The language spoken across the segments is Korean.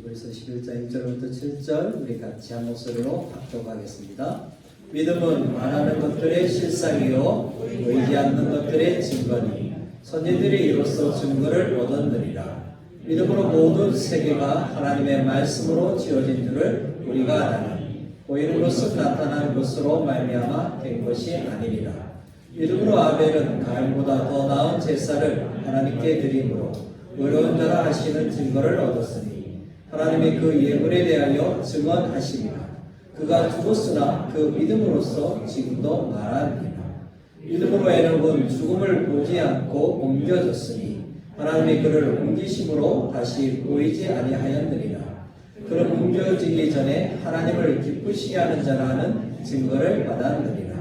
히브리서 11장 1절부터 7절 우리 같이 한 목소리로 합독하겠습니다. 믿음은 바라는 것들의 실상이요 보이지 않는 것들의 증거니 선지들이 이로써 증거를 얻었느니라. 믿음으로 모든 세계가 하나님의 말씀으로 지어진 줄을 우리가 아나니 보이는 것은 나타난 것으로 말미암아 된 것이 아니니라. 믿음으로 아벨은 가인보다 더 나은 제사를 하나님께 드림으로 의로운 자라 하시는 증거를 얻었으니 하나님이 그 예물에 대하여 증언하시니라. 그가 죽었으나 그 믿음으로써 지금도 말하느니라. 믿음으로 에녹은 죽음을 보지 않고 옮겨졌으니 하나님이 그를 옮기심으로 다시 보이지 아니하였느니라. 그는 옮겨지기 전에 하나님을 기쁘시게 하는 자라는 증거를 받았느니라.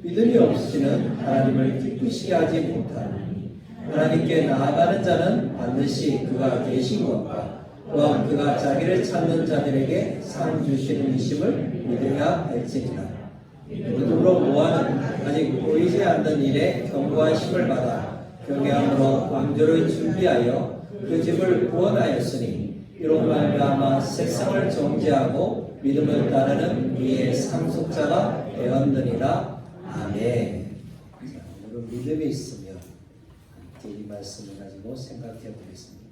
믿음이 없이는 하나님을 기쁘시게 하지 못하니 하나님께 나아가는 자는 반드시 그가 계신 것과 또한 그가 자기를 찾는 자들에게 상 주시는 이심을 믿어야 할지니라. 믿음으로 노아는 아직 보이지 않는 일에 견고하심을 받아 경외함으로 왕조를 준비하여 그 집을 구원하였으니 이로 말미암아 세상을 정죄하고 믿음을 따르는 이의 상속자가 되었느니라. 아멘. 오늘 믿음이 있으면 함께 이 말씀을 가지고 생각해 보겠습니다.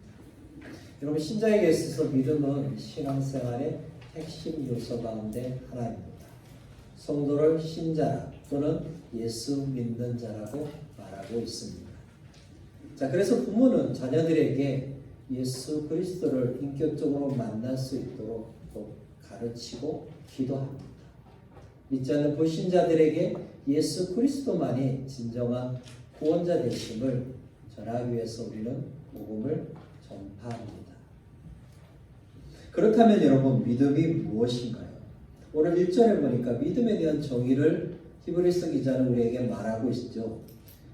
여러분, 신자에게 있어서 믿음은 신앙생활의 핵심 요소 가운데 하나입니다. 성도를 신자 또는 예수 믿는 자라고 말하고 있습니다. 자, 그래서 부모는 자녀들에게 예수 그리스도를 인격적으로 만날 수 있도록 꼭 가르치고 기도합니다. 믿지 않는 불신자들에게 예수 그리스도만이 진정한 구원자 되심을 전하기 위해서 우리는 복음을 전파합니다. 그렇다면 여러분, 믿음이 무엇인가요? 오늘 1절에 보니까 믿음에 대한 정의를 히브리서 기자는 우리에게 말하고 있죠.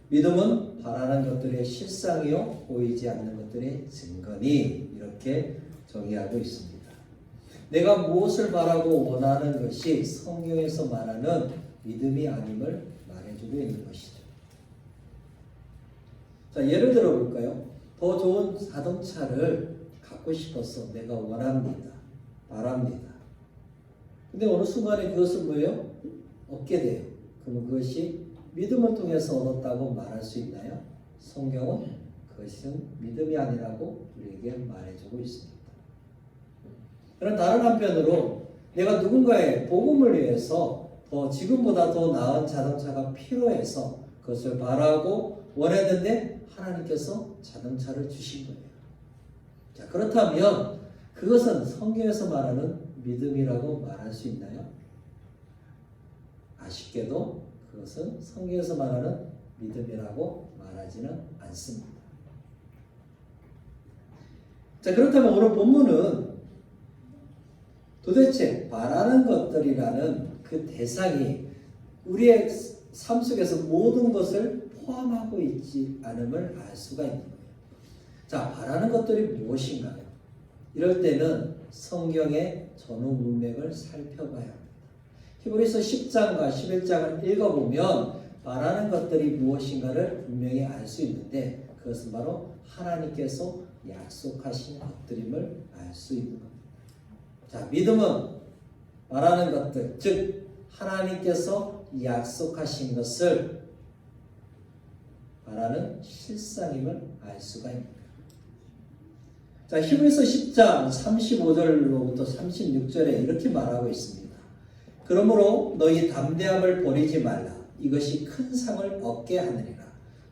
믿음은 바라는 것들의 실상이요 보이지 않는 것들의 증거니, 이렇게 정의하고 있습니다. 내가 무엇을 바라고 원하는 것이 성경에서 말하는 믿음이 아님을 말해주고 있는 것이죠. 자, 예를 들어 볼까요? 더 좋은 자동차를 갖고 싶어서 내가 원합니다. 바랍니다. 근데 어느 순간에 그것을 뭐예요? 얻게 돼요. 그러면 그것이 믿음을 통해서 얻었다고 말할 수 있나요? 성경은 그것은 믿음이 아니라고 우리에게 말해주고 있습니다. 그런 다른 한편으로 내가 누군가의 복음을 위해서 지금보다 더 나은 자동차가 필요해서 그것을 바라고 원했는데 하나님께서 자동차를 주신 거예요. 자, 그렇다면 그것은 성경에서 말하는 믿음이라고 말할 수 있나요? 아쉽게도 그것은 성경에서 말하는 믿음이라고 말하지는 않습니다. 자, 그렇다면 오늘 본문은 도대체 바라는 것들이라는 그 대상이 우리의 삶 속에서 모든 것을 포함하고 있지 않음을 알 수가 있는 거예요. 자, 바라는 것들이 무엇인가요? 이럴 때는 성경의 전후 문맥을 살펴봐야 합니다. 히브리서 10장과 11장을 읽어보면 바라는 것들이 무엇인가를 분명히 알 수 있는데 그것은 바로 하나님께서 약속하신 것들임을 알 수 있는 겁니다. 자, 믿음은 바라는 것들, 즉 하나님께서 약속하신 것을 바라는 실상임을 알 수가 있는 거예요. 자, 히브리서 10장 35절로부터 36절에 이렇게 말하고 있습니다. 그러므로 너희 담대함을 버리지 말라. 이것이 큰 상을 얻게 하느니라.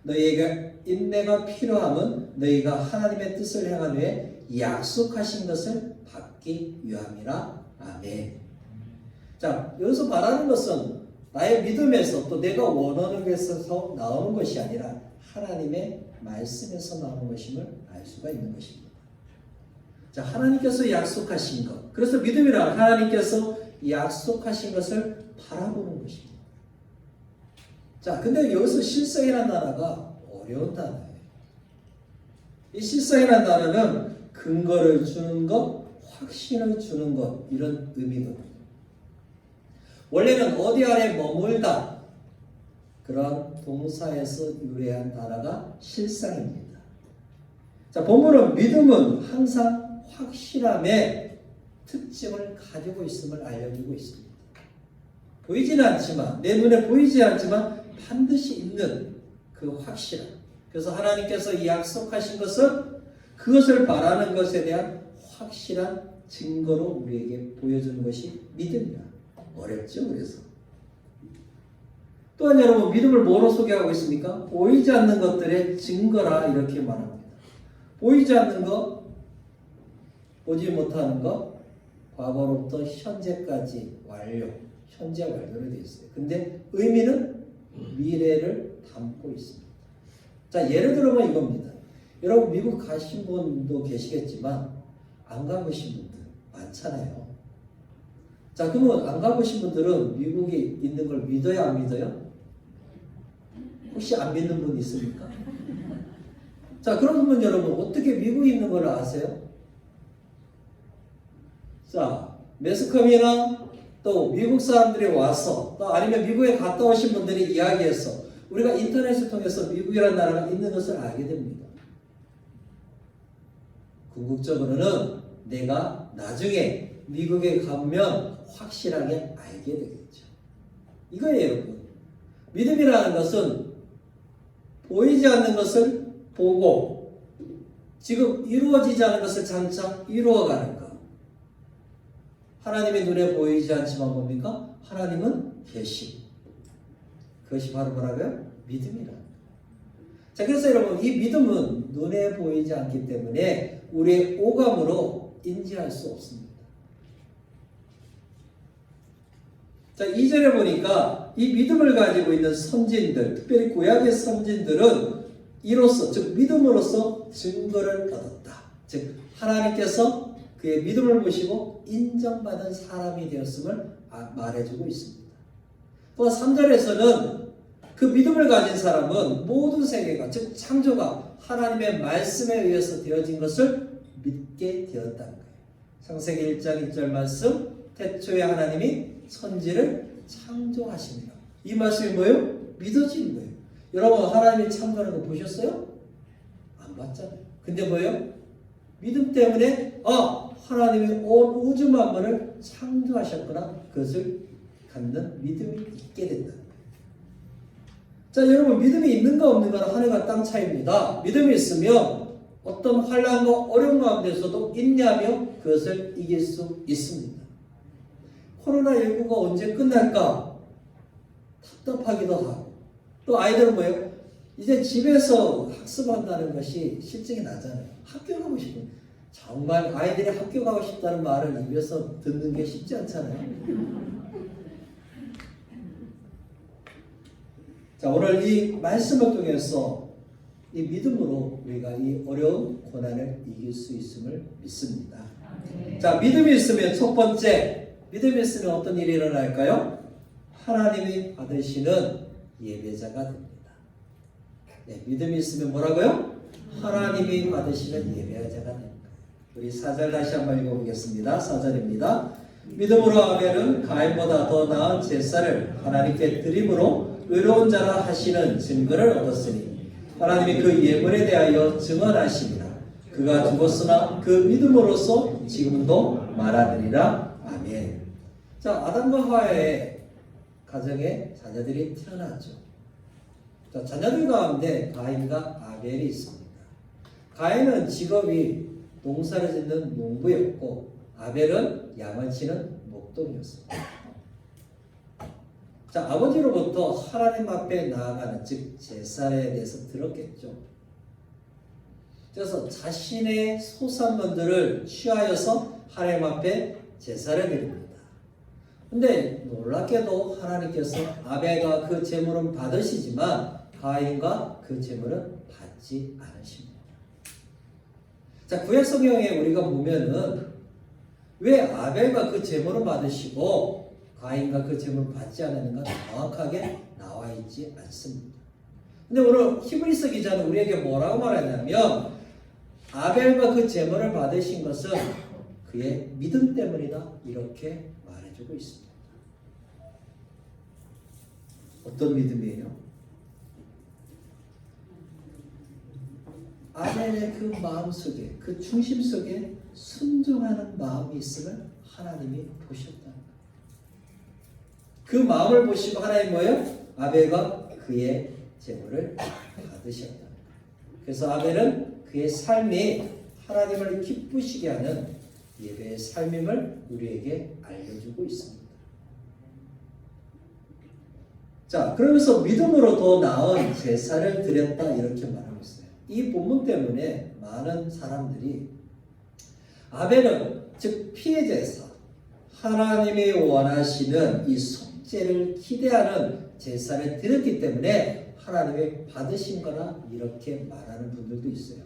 너희에게 인내가 필요함은 너희가 하나님의 뜻을 행한 후에 약속하신 것을 받기 위함이라. 아멘. 자, 여기서 말하는 것은 나의 믿음에서 또 내가 원하는 것에서 나오는 것이 아니라 하나님의 말씀에서 나오는 것임을 알 수가 있는 것입니다. 자, 하나님께서 약속하신 것. 그래서 믿음이란 하나님께서 약속하신 것을 바라보는 것입니다. 자, 근데 여기서 실상이라는 단어가 어려운 단어예요. 이 실상이라는 단어는 근거를 주는 것, 확신을 주는 것, 이런 의미거든요. 원래는 어디 아래 머물다, 그런 동사에서 유래한 단어가 실상입니다. 자, 본문은 믿음은 항상 확실함의 특징을 가지고 있음을 알려주고 있습니다. 보이지는 않지만, 내 눈에 보이지 않지만 반드시 있는 그 확실함. 그래서 하나님께서 이 약속하신 것은 그것을 바라는 것에 대한 확실한 증거로 우리에게 보여주는 것이 믿음이다. 어렵죠, 그래서. 또한 여러분, 믿음을 뭐로 소개하고 있습니까? 보이지 않는 것들의 증거라 이렇게 말합니다. 보이지 않는 것, 보지 못하는 것, 과거로부터 현재까지 완료, 현재 완료로 되어 있어요. 근데 의미는 미래를 담고 있습니다. 자, 예를 들어보면 이겁니다. 여러분, 미국 가신 분도 계시겠지만 안 가보신 분들 많잖아요. 자, 그러면 안 가보신 분들은 미국에 있는 걸 믿어요, 안 믿어요? 혹시 안 믿는 분 있습니까? 자, 그러면 여러분 어떻게 미국에 있는 걸 아세요? 자, 매스컴이나 또 미국 사람들이 와서 또 아니면 미국에 갔다 오신 분들이 이야기해서 우리가 인터넷을 통해서 미국이라는 나라가 있는 것을 알게 됩니다. 궁극적으로는 내가 나중에 미국에 가면 확실하게 알게 되겠죠. 이거예요, 여러분. 믿음이라는 것은 보이지 않는 것을 보고 지금 이루어지지 않은 것을 장차 이루어가는 것. 하나님의 눈에 보이지 않지만 뭡니까? 하나님은 계시. 그것이 바로 뭐라고요? 믿음이라. 자, 그래서 여러분, 이 믿음은 눈에 보이지 않기 때문에 우리의 오감으로 인지할 수 없습니다. 자, 2절에 보니까 이 믿음을 가지고 있는 선진들, 특별히 구약의 선진들은 이로써, 즉 믿음으로써 증거를 얻었다. 즉 하나님께서 그의 믿음을 보시고 인정받은 사람이 되었음을 말해주고 있습니다. 또 3절에서는 그 믿음을 가진 사람은 모든 세계가, 즉 창조가 하나님의 말씀에 의해서 되어진 것을 믿게 되었다는 거예요. 창세기 1장 1절 말씀, 태초에 하나님이 천지를 창조하십니다. 이 말씀이 뭐예요? 믿어지는 거예요. 여러분, 하나님이 창조하는 거 보셨어요? 안 봤잖아요. 근데 뭐예요? 믿음 때문에 하나님이 온 우주 만물을 창조하셨구나. 그것을 갖는 믿음이 있게 된다. 자, 여러분, 믿음이 있는가 없는가는 하늘과 땅 차이입니다. 믿음이 있으면 어떤 환난과 어려운 가운데서도 인내하며 그것을 이길 수 있습니다. 코로나19가 언제 끝날까? 답답하기도 하고. 또 아이들은 뭐예요? 이제 집에서 학습한다는 것이 실증이 나잖아요. 학교 가고 싶은. 정말 아이들이 학교 가고 싶다는 말을 입에서 듣는 게 쉽지 않잖아요. 자, 오늘 이 말씀을 통해서 이 믿음으로 우리가 이 어려운 고난을 이길 수 있음을 믿습니다. 자, 믿음이 있으면 첫 번째, 믿음이 있으면 어떤 일이 일어날까요? 하나님이 받으시는 예배자가 됩니다. 네, 믿음이 있으면 뭐라고요? 하나님이 받으시는 예배자가 됩니다. 우리 4절 다시 한번 읽어보겠습니다. 4절입니다. 믿음으로 아벨은 가인보다 더 나은 제사를 하나님께 드림으로 의로운 자라 하시는 증거를 얻었으니 하나님이 그 예물에 대하여 증언하시니라. 그가 죽었으나 그 믿음으로써 지금도 말하느니라. 아멘. 자, 아담과 하와의 가정에 자녀들이 태어났죠. 자, 자녀들 가운데 가인과 아벨이 있습니다. 가인은 직업이 농사를 짓는 농부였고 아벨은 양을 치는 목동이었습니다. 자, 아버지로부터 하나님 앞에 나아가는, 즉 제사에 대해서 들었겠죠. 그래서 자신의 소산물들을 취하여서 하나님 앞에 제사를 드립니다. 근데 놀랍게도 하나님께서 아벨과 그 제물은 받으시지만 가인과 그 제물은 받지 않으십니다. 자, 구약 성경에 우리가 보면은 왜 아벨과 그 제물을 받으시고 가인과 그 제물을 받지 않았는가 정확하게 나와 있지 않습니다. 근데 오늘 히브리서 기자는 우리에게 뭐라고 말하냐면 아벨과 그 제물을 받으신 것은 그의 믿음 때문이다 이렇게 말해주고 있습니다. 어떤 믿음이에요? 아벨의 그 마음 속에, 그 중심 속에 순종하는 마음이 있음을 하나님이 보셨다는 거예요. 그 마음을 보시고 하나님 뭐예요? 아벨과 그의 제물을 받으셨다. 그래서 아벨은 그의 삶이 하나님을 기쁘시게 하는 예배의 삶임을 우리에게 알려주고 있습니다. 자, 그러면서 믿음으로 더 나은 제사를 드렸다 이렇게 말하고 있어요. 이 본문 때문에 많은 사람들이 아벨은 즉 피해 제사, 하나님이 원하시는 이 속죄를 기대하는 제사를 드렸기 때문에 하나님이 받으신 거라 이렇게 말하는 분들도 있어요.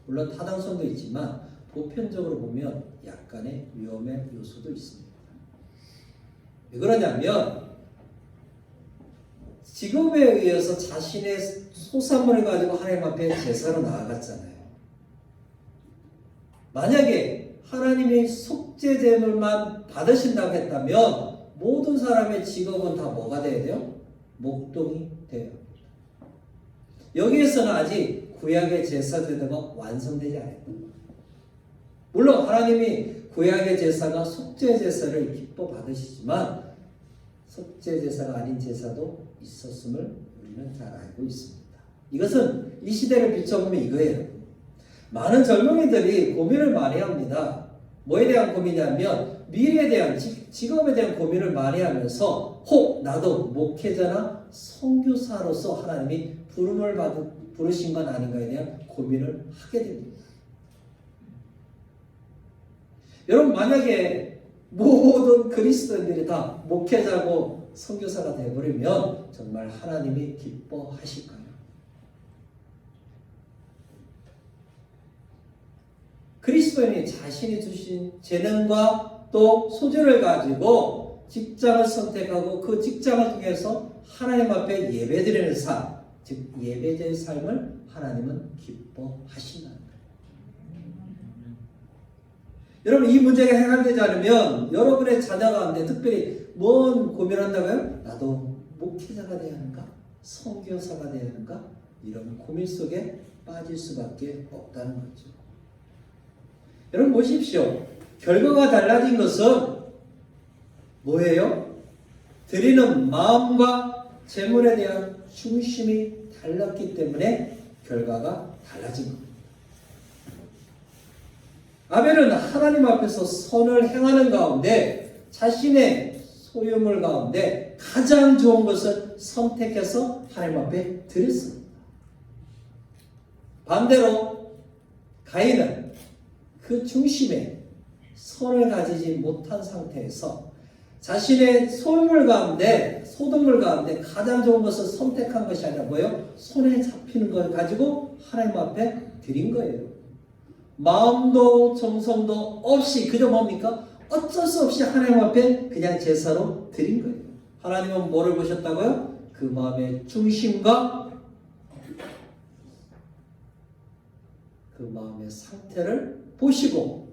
물론 타당성도 있지만 보편적으로 보면 약간의 위험의 요소도 있습니다. 왜 그러냐면 직업에 의해서 자신의 소산물을 가지고 하나님 앞에 제사로 나아갔잖아요. 만약에 하나님이 속죄 제물만 받으신다고 했다면 모든 사람의 직업은 다 뭐가 돼야 돼요? 목동이 돼요. 여기에서는 아직 구약의 제사 제도가 완성되지 않았다. 물론 하나님이 구약의 제사가 속죄 제사를 기뻐 받으시지만 속죄 제사가 아닌 제사도 있었음을 우리는 잘 알고 있습니다. 이것은 이 시대를 비춰보면 이거예요. 많은 젊은이들이 고민을 많이 합니다. 뭐에 대한 고민이냐면 미래에 대한 직업에 대한 고민을 많이 하면서 혹 나도 목회자나 선교사로서 하나님이 부르신 건 아닌가에 대한 고민을 하게 됩니다. 여러분 만약에 모든 그리스도인들이 다 목회자고 선교사가 되어버리면 정말 하나님이 기뻐하실까요? 그리스도인이 자신이 주신 재능과 또 소질을 가지고 직장을 선택하고 그 직장을 통해서 하나님 앞에 예배드리는 삶, 즉 예배자의 삶을 하나님은 기뻐하신다는 거예요. 여러분 이 문제가 해결되지 않으면 여러분의 자녀 가운데 특별히 뭔 고민한다고요? 나도 목회자가 되어야 하는가? 선교사가 되어야 하는가? 이런 고민 속에 빠질 수밖에 없다는 거죠. 여러분 보십시오. 결과가 달라진 것은 뭐예요? 드리는 마음과 재물에 대한 중심이 달랐기 때문에 결과가 달라진 겁니다. 아벨은 하나님 앞에서 선을 행하는 가운데 자신의 소유물 가운데 가장 좋은 것을 선택해서 하나님 앞에 드렸습니다. 반대로 가인은 그 중심에 선을 가지지 못한 상태에서 자신의 소유물 가운데 소득물 가운데 가장 좋은 것을 선택한 것이 아니라 뭐예요? 손에 잡히는 걸 가지고 하나님 앞에 드린 거예요. 마음도 정성도 없이 그저 뭡니까? 어쩔 수 없이 하나님 앞에 그냥 제사로 드린 거예요. 하나님은 뭐를 보셨다고요? 그 마음의 중심과 그 마음의 상태를 보시고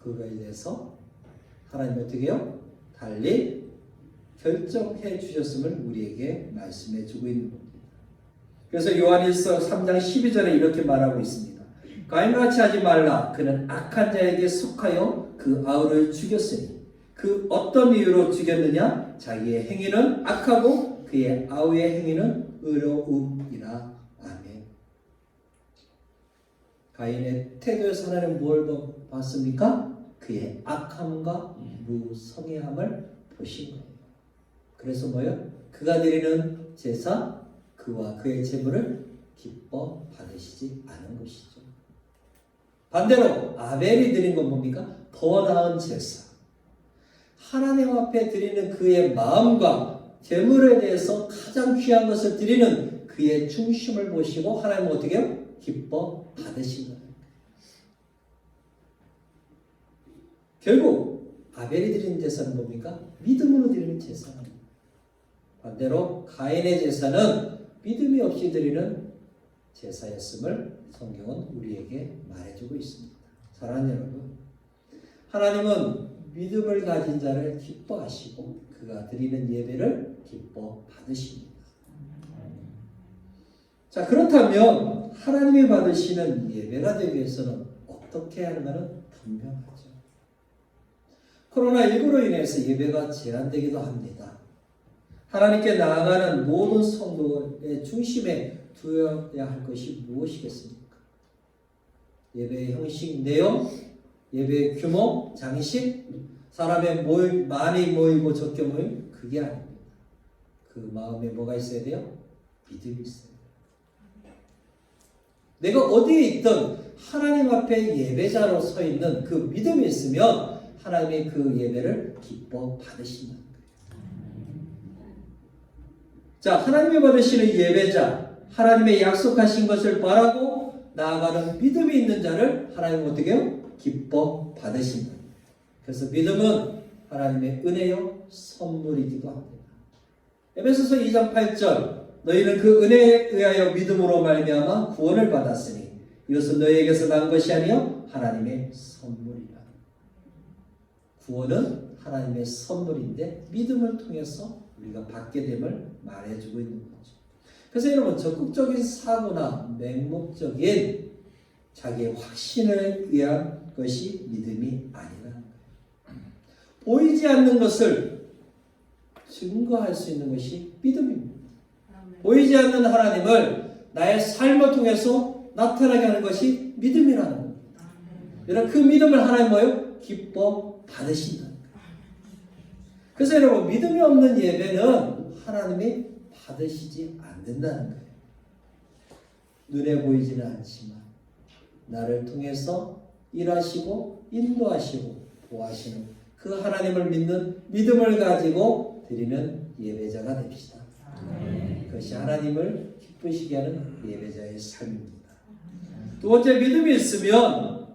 그거에 대해서 하나님 어떻게 해요? 달리 결정해 주셨음을 우리에게 말씀해 주고 있는 겁니다. 그래서 요한일서 3장 12절에 이렇게 말하고 있습니다. 가인같이 하지 말라. 그는 악한 자에게 속하여 그 아우를 죽였으니 그 어떤 이유로 죽였느냐? 자기의 행위는 악하고 그의 아우의 행위는 의로움이라. 아멘. 가인의 태도에서 하나님은 뭘 봤습니까? 그의 악함과 무성의함을 보신 거예요. 그래서 뭐예요? 그가 드리는 제사, 그와 그의 제물을 기뻐 받으시지 않은 것이죠. 반대로 아벨이 드린 건 뭡니까? 더 나은 제사. 하나님 앞에 드리는 그의 마음과 제물에 대해서 가장 귀한 것을 드리는 그의 중심을 보시고 하나님은 어떻게 해요? 기뻐 받으신 거예요. 결국 아벨이 드리는 제사는 뭡니까? 믿음으로 드리는 제사입니다. 반대로 가인의 제사는 믿음이 없이 드리는 제사였음을 성경은 우리에게 말해주고 있습니다. 사랑하는 여러분, 하나님은 믿음을 가진 자를 기뻐하시고 그가 드리는 예배를 기뻐 받으십니다. 자, 그렇다면 하나님이 받으시는 예배가 되기 위해서는 어떻게 하는가는 분명하죠. 코로나19로 인해서 예배가 제한되기도 합니다. 하나님께 나아가는 모든 성도의 중심에 두어야 할 것이 무엇이겠습니까? 예배의 형식, 내용, 예배의 규모, 장식, 사람의 많이 모이고 적게 모임, 그게 아닙니다. 그 마음에 뭐가 있어야 돼요? 믿음이 있어야 돼요. 내가 어디에 있든 하나님 앞에 예배자로 서 있는 그 믿음이 있으면 하나님이 그 예배를 기뻐 받으신다는 거예요. 자, 하나님이 받으시는 예배자, 하나님의 약속하신 것을 바라고 나아가는 믿음이 있는 자를 하나님은 어떻게 해요? 기뻐 받으신다. 그래서 믿음은 하나님의 은혜요 선물이기도 합니다. 에베소서 2장 8절 너희는 그 은혜에 의하여 믿음으로 말미암아 구원을 받았으니 이것은 너희에게서 난 것이 아니요 하나님의 선물이라. 구원은 하나님의 선물인데 믿음을 통해서 우리가 받게 됨을 말해주고 있는 거죠. 그래서 여러분 적극적인 사고나 맹목적인 자기의 확신을 위한 것이 믿음이 아니라는 거예요. 보이지 않는 것을 증거할 수 있는 것이 믿음입니다. 보이지 않는 하나님을 나의 삶을 통해서 나타나게 하는 것이 믿음이라는 겁니다. 여러분 그 믿음을 하나님 뭐예요? 기뻐 받으신다는 거예요. 그래서 여러분 믿음이 없는 예배는 하나님이 받으시지 않는다는 거예요. 눈에 보이지는 않지만 나를 통해서 일하시고 인도하시고 보호하시는 그 하나님을 믿는 믿음을 가지고 드리는 예배자가 됩시다. 그것이 하나님을 기쁘시게 하는 예배자의 삶입니다. 두 번째, 믿음이 있으면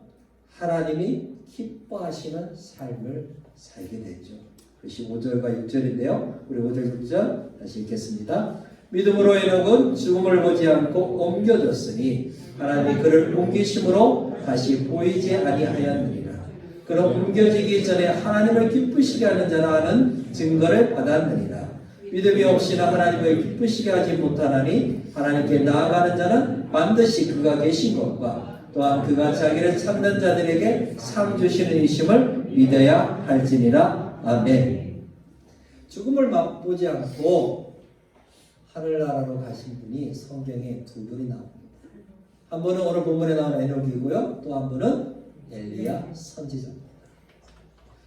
하나님이 기뻐하시는 삶을 살게 되죠. 그것이 5절과 6절인데요. 우리 5절, 6절 다시 읽겠습니다. 믿음으로 에녹은 죽음을 보지 않고 옮겨졌으니 하나님이 그를 옮기심으로 다시 보이지 아니하였느니라. 그는 옮겨지기 전에 하나님을 기쁘시게 하는 자라는 증거를 받았느니라. 믿음이 없이는 하나님을 기쁘시게 하지 못하나니 하나님께 나아가는 자는 반드시 그가 계신 것과 또한 그가 자기를 찾는 자들에게 상 주시는 이심을 믿어야 할지니라. 아멘. 죽음을 맛보지 않고 하늘나라로 가신 분이 성경에 두 분이 나옵니다. 한 분은 오늘 본문에 나오는 에녹이고요. 또 한 분은 엘리야 선지자입니다.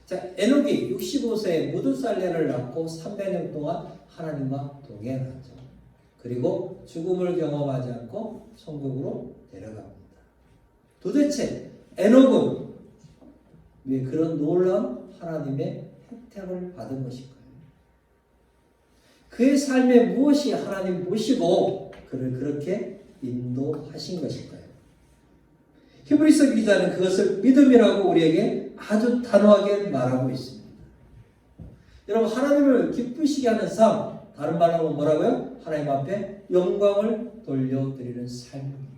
자, 에녹이 65세에 무두살레를 낳고 300년 동안 하나님과 동행하죠. 그리고 죽음을 경험하지 않고 천국으로 내려갑니다. 도대체 에녹은 왜 그런 놀라운 하나님의 혜택을 받은 것일까요? 그의 삶에 무엇이 하나님 보시고 그를 그렇게 인도하신 것일까요? 히브리서 기자는 그것을 믿음이라고 우리에게 아주 단호하게 말하고 있습니다. 여러분 하나님을 기쁘시게 하는 삶, 다른 말로 하면 뭐라고요? 하나님 앞에 영광을 돌려드리는 삶입니다.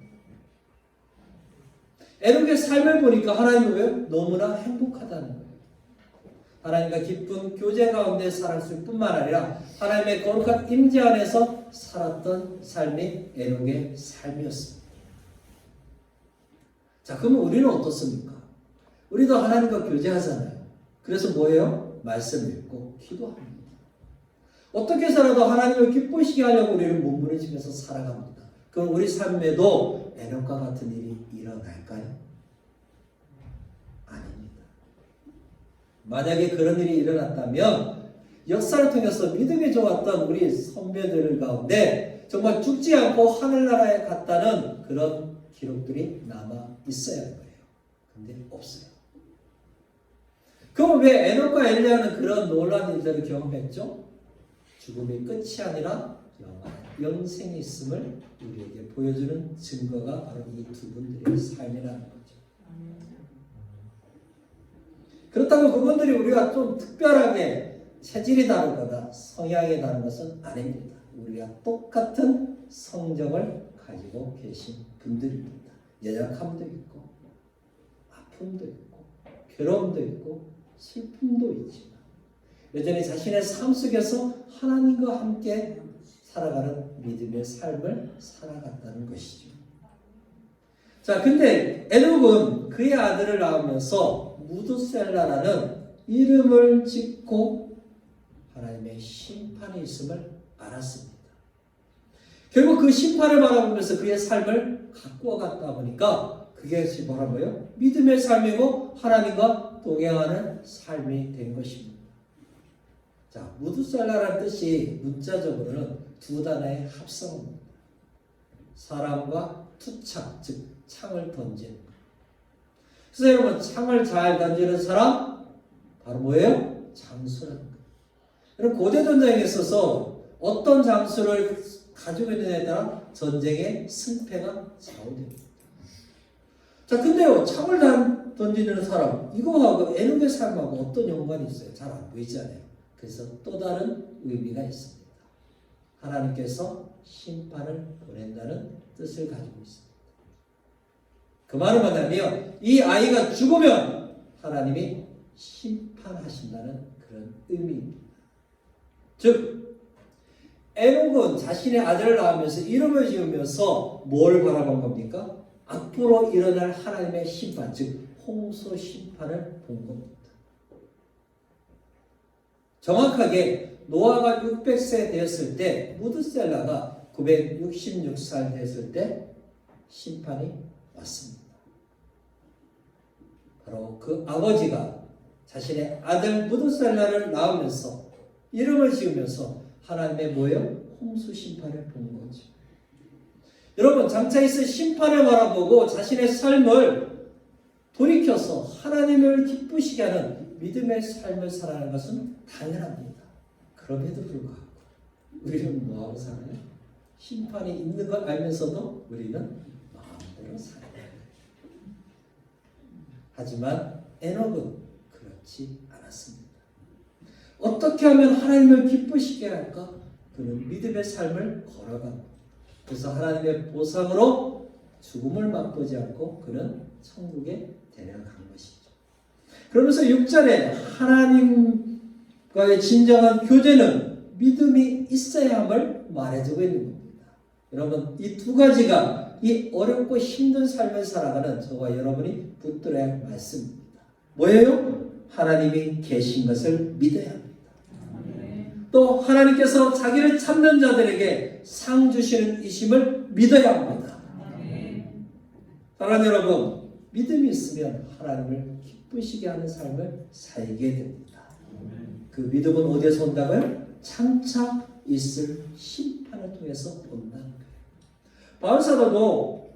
에녹의 삶을 보니까 하나님은 왜? 너무나 행복하다는 거예요. 하나님과 깊은 교제 가운데 살았을 뿐만 아니라 하나님의 거룩한 임재 안에서 살았던 삶이 에녹의 삶이었습니다. 자, 그러면 우리는 어떻습니까? 우리도 하나님과 교제하잖아요. 그래서 뭐예요? 말씀 읽고 기도합니다. 어떻게 살아도 하나님을 기쁘시게 하려고 우리는 몸부림치면서 살아갑니다. 그럼 우리 삶에도 에녹과 같은 일이 일어날까요? 아닙니다. 만약에 그런 일이 일어났다면 역사를 통해서 믿음이 좋았던 우리 선배들 가운데 정말 죽지 않고 하늘나라에 갔다는 그런 기록들이 남아 있어야 하는 거예요. 근데 없어요. 그럼 왜 에녹과 엘리야는 그런 놀라운 일들을 경험했죠? 죽음이 끝이 아니라 영생이 있음을 우리에게 보여주는 증거가 바로 이 두 분들의 삶이라는 거죠. 그렇다고 그분들이 우리가 좀 특별하게 체질이 다르거나 성향이 다른 것은 아닙니다. 우리가 똑같은 성정을 가지고 계신 분들입니다. 연약함도 있고 아픔도 있고 괴로움도 있고 슬픔도 있지만 여전히 자신의 삶 속에서 하나님과 함께 살아가는 믿음의 삶을 살아갔다는 것이죠. 자, 근데 에녹은 그의 아들을 낳으면서 무드셀라라는 이름을 짓고 하나님의 심판이 있음을 알았습니다. 결국 그 심판을 바라보면서 그의 삶을 가꾸어 갔다 보니까 그게 뭐라고요? 믿음의 삶이고 하나님과 동행하는 삶이 된 것입니다. 자, 무드셀라라는 뜻이 문자적으로는 두 단어의 합성입니다. 사람과 투창, 즉 창을 던지는 것. 그래서 여러분, 창을 잘 던지는 사람 바로 뭐예요? 장수라는 거예요. 여러분, 고대 전쟁에 있어서 어떤 장수를 가지고 있느냐에 따라 전쟁의 승패가 좌우됩니다. 자, 근데요, 창을 던지는 사람, 이거하고 에녹의 삶하고 어떤 연관이 있어요? 잘 안 보이잖아요. 그래서 또 다른 의미가 있습니다. 하나님께서 심판을 보낸다는 뜻을 가지고 있습니다. 그 말은 뭐냐면 이 아이가 죽으면 하나님이 심판하신다는 그런 의미입니다. 즉 에녹은 자신의 아들을 낳으면서 이름을 지으면서 뭘 바라본 겁니까? 앞으로 일어날 하나님의 심판, 즉 홍수 심판을 본 겁니다. 정확하게 노아가 600세 되었을 때 무드셀라가 966살 되었을 때 심판이 왔습니다. 바로 그 아버지가 자신의 아들 무드셀라를 낳으면서 이름을 지으면서 하나님의 뭐예요? 홍수 심판을 본 거죠. 여러분, 장차 있을 심판을 바라보고 자신의 삶을 돌이켜서 하나님을 기쁘시게 하는 믿음의 삶을 살아가는 것은 당연합니다. 그럼에도 불구하고 우리는 뭐하고 살아요? 심판이 있는 걸 알면서도 우리는 마음대로 살아요. 하지만 에녹은 그렇지 않았습니다. 어떻게 하면 하나님을 기쁘시게 할까? 그는 믿음의 삶을 걸어간. 그래서 하나님의 보상으로 죽음을 맛보지 않고 그는 천국에 데려간 것이죠. 그러면서 6절에 하나님과의 진정한 교제는 믿음이 있어야 함을 말해주고 있는 겁니다. 여러분, 이 두 가지가 이 어렵고 힘든 삶을 살아가는 저와 여러분이 붙들어야 할 말씀입니다. 뭐예요? 하나님이 계신 것을 믿어야 합니다. 또 하나님께서 자기를 찾는 자들에게 상 주시는 이심을 믿어야 합니다. 사랑하는 여러분, 믿음이 있으면 하나님을 기쁘시게 하는 삶을 살게 됩니다. 그 믿음은 어디에서 온다고요? 장차 있을 심판을 통해서 온다는 거예요. 바울 사도도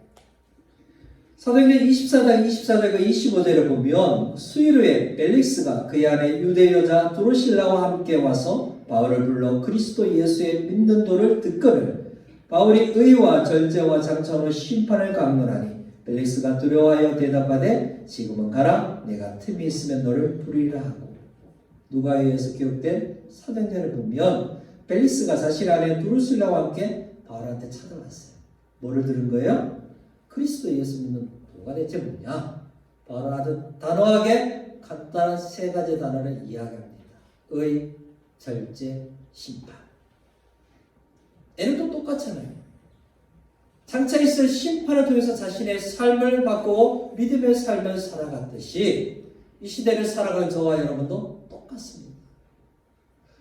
사도행전 24장 25절에 보면 수일 후에 벨릭스가 그의 아내 유대 여자 드로실라와 함께 와서 바울을 불러 그리스도 예수의 믿는 도를 듣거늘 바울이 의와 절제와 장차로 심판을 강론하니 벨릭스가 두려워하여 대답하되 지금은 가라 내가 틈이 있으면 너를 부르리라 하고 누가에 의해서 기록된 사도행전을 보면 벨릭스가 자신 아내 드로실라와 함께 바울한테 찾아왔어요. 뭐를 들은 거예요? 그리스도 예수 믿는 도가 대체 뭐냐? 바울은 아주 단호하게 간단한 세 가지 단어를 이야기합니다. 의, 절제, 심판. 에녹도 똑같잖아요. 장차 있을 심판을 통해서 자신의 삶을 바꾸고 믿음의 삶을 살아갔듯이 이 시대를 살아가는 저와 여러분도 똑같습니다.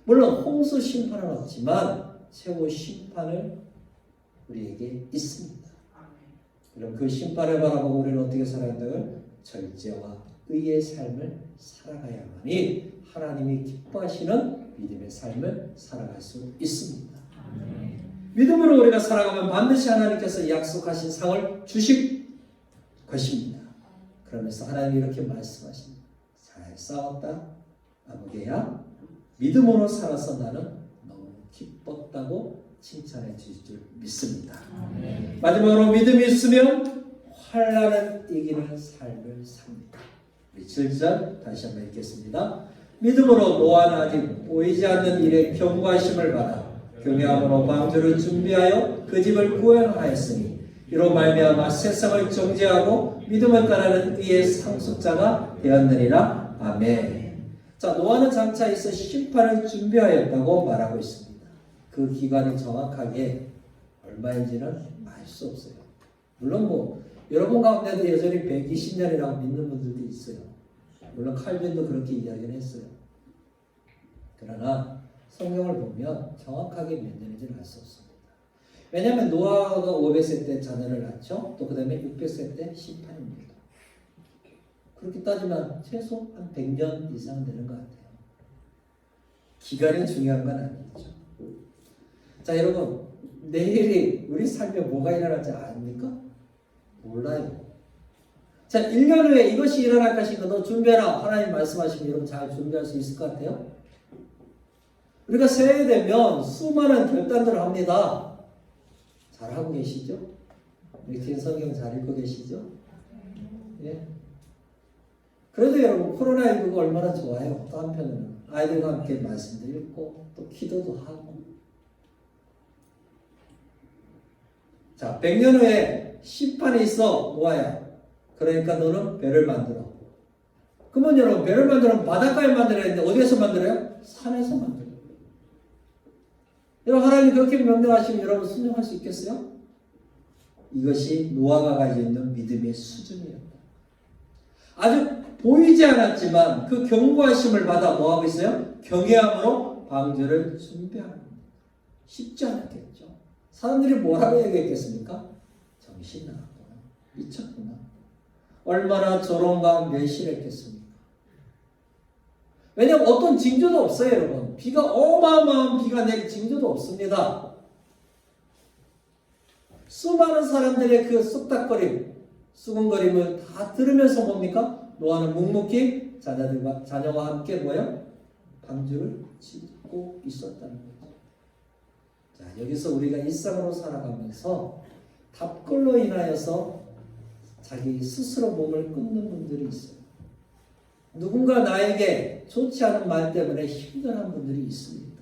물론 홍수 심판은 없지만 최후 심판을 우리에게 있습니다. 그럼 그 심판을 바라보고 우리는 어떻게 살아야 한다고요? 절제와 의의 삶을 살아가야만이 하나님이 기뻐하시는 믿음의 삶을 살아갈 수 있습니다. 믿음으로 우리가 살아가면 반드시 하나님께서 약속하신 상을 주실 것입니다. 그러면서 하나님이 이렇게 말씀하십니다. 잘 싸웠다 아무개야 믿음으로 살아서 나는 너무 기뻤다고 칭찬해 주실 줄 믿습니다. 마지막으로 믿음이 있으면 환난을 이기는 삶을 삽니다. 우리 7절 다시 한번 읽겠습니다. 믿음으로 노아는 아직 보이지 않는 일에 경고하심을 받아 경외함으로 방주를 준비하여 그 집을 구원하였으니 이로 말미암아 세상을 정죄하고 믿음을 따르는 의의 상속자가 되었느니라. 아멘. 자, 노아는 장차 있어 심판을 준비하였다고 말하고 있습니다. 그 기간이 정확하게 얼마인지는 알 수 없어요. 물론 여러분 가운데도 여전히 120년이라고 믿는 분들도 있어요. 물론 칼빈도 그렇게 이야기를 했어요. 그러나 성경을 보면 정확하게 몇 년인지는 알 수 없습니다. 왜냐하면 노아가 500세 때 자녀를 낳죠. 또 그 다음에 600세 때 심판입니다. 그렇게 따지면 최소 한 100년 이상 되는 것 같아요. 기간이 중요한 건 아니죠. 자, 여러분, 내일이 우리 삶에 뭐가 일어날지 아십니까? 몰라요. 자, 1년 후에 이것이 일어날 것이니까 너 준비해라. 하나님 말씀하시면 여러분 잘 준비할 수 있을 것 같아요? 우리가 새해 되면 수많은 결단들을 합니다. 잘하고 계시죠? 우리 긴 성경 잘 읽고 계시죠? 예. 그래도 여러분 코로나19가 얼마나 좋아요. 또 한편으로는 아이들과 함께 말씀도 읽고 또 기도도 하고. 자, 100년 후에 심판이 있어. 노아야. 그러니까 너는 배를 만들어. 그러면 여러분 배를 만들면 바닷가에 만들어야 되는데 어디에서 만들어요? 산에서 만들어요. 여러분 하나님이 그렇게 명령하시면 여러분 순종할 수 있겠어요? 이것이 노아가 가지고 있는 믿음의 수준이었다. 아주 보이지 않았지만 그 경고하심을 받아 뭐하고 있어요? 경외함으로 방주를 준비하는 겁니다. 쉽지 않았겠죠. 사람들이 뭐라고 얘기했겠습니까? 정신 나갔구나. 미쳤구나. 얼마나 조롱과 멸시했겠습니까? 왜냐하면 어떤 징조도 없어요, 여러분. 비가 어마어마한 비가 내릴 징조도 없습니다. 수많은 사람들의 그 쑥닥거림, 수군거림을 다 들으면서 뭡니까? 노아는 묵묵히 자녀와 함께 뭐요? 방주를 짓고 있었다는 거죠. 자, 여기서 우리가 일상으로 살아가면서 답글로 인하여서 자기 스스로 몸을 끊는 분들이 있어요. 누군가 나에게 좋지 않은 말 때문에 힘들어하는 분들이 있습니다.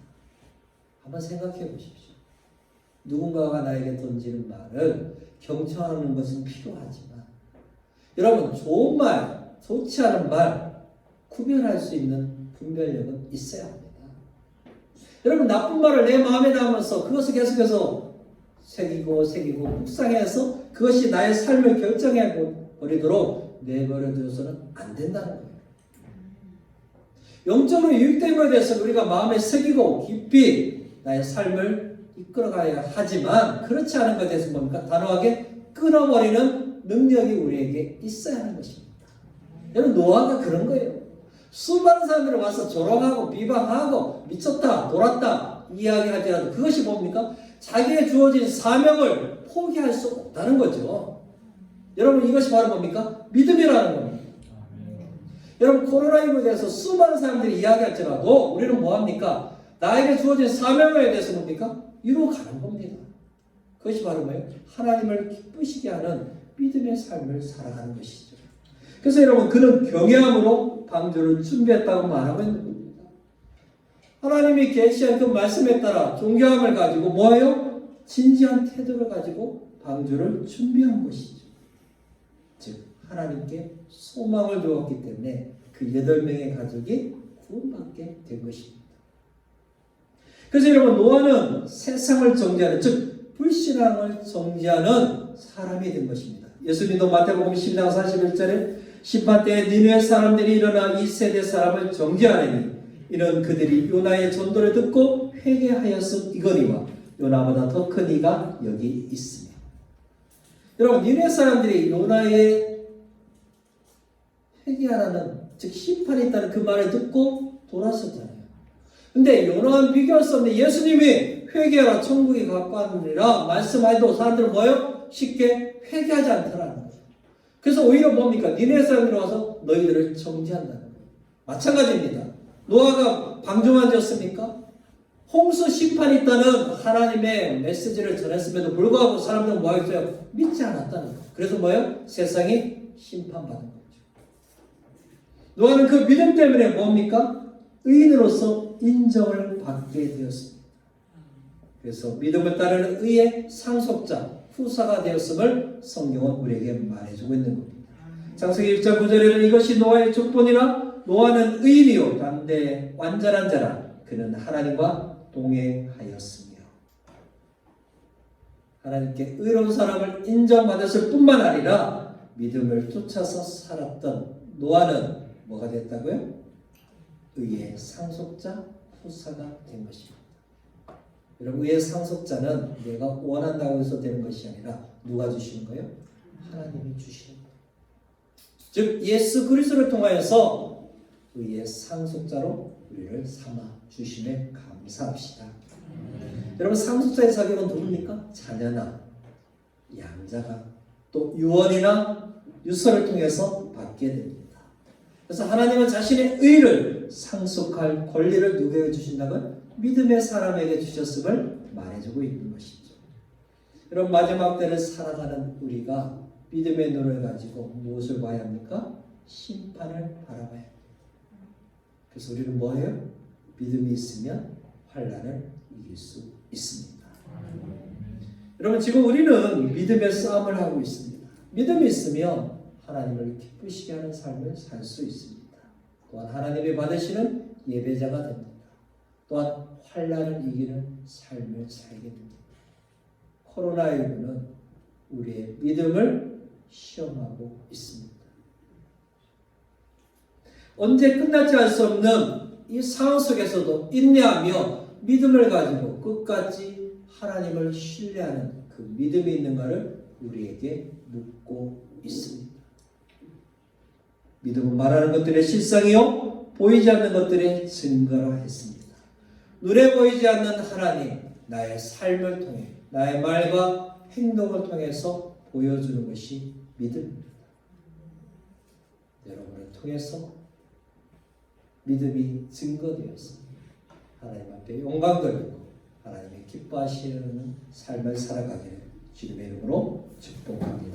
한번 생각해 보십시오. 누군가가 나에게 던지는 말을 경청하는 것은 필요하지만 여러분 좋은 말, 좋지 않은 말 구별할 수 있는 분별력은 있어야 합니다. 여러분 나쁜 말을 내 마음에 담아서 그것을 계속해서 새기고 묵상해서 그것이 나의 삶을 결정해 버리도록 내버려둬서는 안 된다는 거예요. 영적으로 유익된 것에 대해서 우리가 마음에 새기고 깊이 나의 삶을 이끌어가야 하지만 그렇지 않은 것에 대해서 뭡니까? 단호하게 끊어버리는 능력이 우리에게 있어야 하는 것입니다. 여러분 노아가 그런 거예요. 수많은 사람들이 와서 조롱하고 비방하고 미쳤다 돌았다 이야기하지라도 그것이 뭡니까? 자기의 주어진 사명을 포기할 수 없다는 거죠. 여러분 이것이 바로 뭡니까? 믿음이라는 겁니다. 여러분 코로나19에 대해서 수많은 사람들이 이야기할지라도 우리는 뭐합니까? 나에게 주어진 사명에 대해서 뭡니까? 이루어가는 겁니다. 그것이 바로 뭐예요? 하나님을 기쁘시게 하는 믿음의 삶을 살아가는 것이죠. 그래서 여러분 그는 경외함으로 방주를 준비했다고 말하고 있는 겁니다. 하나님이 계시한 그 말씀에 따라 존경함을 가지고 뭐예요? 진지한 태도를 가지고 방주를 준비한 것이죠. 즉 하나님께 소망을 두었기 때문에 그 8명의 가족이 구원받게 된 것입니다. 그래서 여러분 노아는 세상을 정죄하는 즉 불신앙을 정죄하는 사람이 된 것입니다. 예수님도 마태복음 12장 41절에 심판 때에 니느웨 사람들이 일어나 이 세대 사람을 정죄하리니 이는 그들이 요나의 전도를 듣고 회개하였음이거니와 요나보다 더 큰 이가 여기 있으며. 여러분 니느웨 사람들이 요나의 회개하라는 즉 심판이 있다는 그 말을 듣고 돌았었잖아요. 근데 요나와는 비교할 수 없는 예수님이 회개하라 천국이 가까우니라 말씀해도 사람들은 뭐예요? 쉽게 회개하지 않더라는 거예요. 그래서 오히려 뭡니까? 니네 사람들이 와서 너희들을 정죄한다는 거예요. 마찬가지입니다. 노아가 방주만 지었습니까? 홍수 심판이 있다는 하나님의 메시지를 전했음에도 불구하고 사람들은 뭐 했어요? 믿지 않았다는 거예요. 그래서 뭐예요? 세상이 심판받은 거죠. 노아는 그 믿음 때문에 뭡니까? 의인으로서 인정을 받게 되었습니다. 그래서 믿음을 따르는 의의 상속자, 후사가 되었음을 성경은 우리에게 말해주고 있는 겁니다. 창세기 1장 9절에는 이것이 노아의 족본이라 노아는 의인이요 담대 완전한 자라 그는 하나님과 동행하였으며. 하나님께 의로운 사람을 인정받았을 뿐만 아니라 믿음을 쫓아서 살았던 노아는 뭐가 됐다고요? 의의 상속자, 후사가 된 것입니다. 여러분, 의의 상속자는 내가 원한다고 해서 되는 것이 아니라 누가 주시는 거예요? 하나님이 주시는 거예요. 즉 예수 그리스도를 통하여서 의의 상속자로 우리를 삼아 주심에 감사합시다. 여러분, 상속자의 자격은 누굽니까? 자녀나 양자가 또 유언이나 유서를 통해서 받게 됩니다. 그래서 하나님은 자신의 의를 상속할 권리를 누구에게 주신다고요? 믿음의 사람에게 주셨음을 말해주고 있는 것이죠. 여러분, 마지막 때를 살아가는 우리가 믿음의 눈을 가지고 무엇을 봐야 합니까? 심판을 바라봐야 합니다. 그래서 우리는 뭐예요? 믿음이 있으면 환난을 이길 수 있습니다. 여러분, 지금 우리는 믿음의 싸움을 하고 있습니다. 믿음이 있으면 하나님을 기쁘시게 하는 삶을 살 수 있습니다. 또한 하나님이 받으시는 예배자가 됩니다. 또한 환난을 이기는 삶을 살게 됩니다. 코로나19는 우리의 믿음을 시험하고 있습니다. 언제 끝나지 않을 수 없는 이 상황 속에서도 인내하며 믿음을 가지고 끝까지 하나님을 신뢰하는 그 믿음이 있는가를 우리에게 묻고 있습니다. 믿음은 말하는 것들의 실상이요 보이지 않는 것들의 증거라 했습니다. 눈에 보이지 않는 하나님, 나의 삶을 통해 나의 말과 행동을 통해서 보여주는 것이 믿음입니다. 여러분을 통해서 믿음이 증거되어서 하나님 앞에 영광 돌리고 하나님의 기뻐하시는 삶을 살아가기를 주님의 이름으로 축복합니다.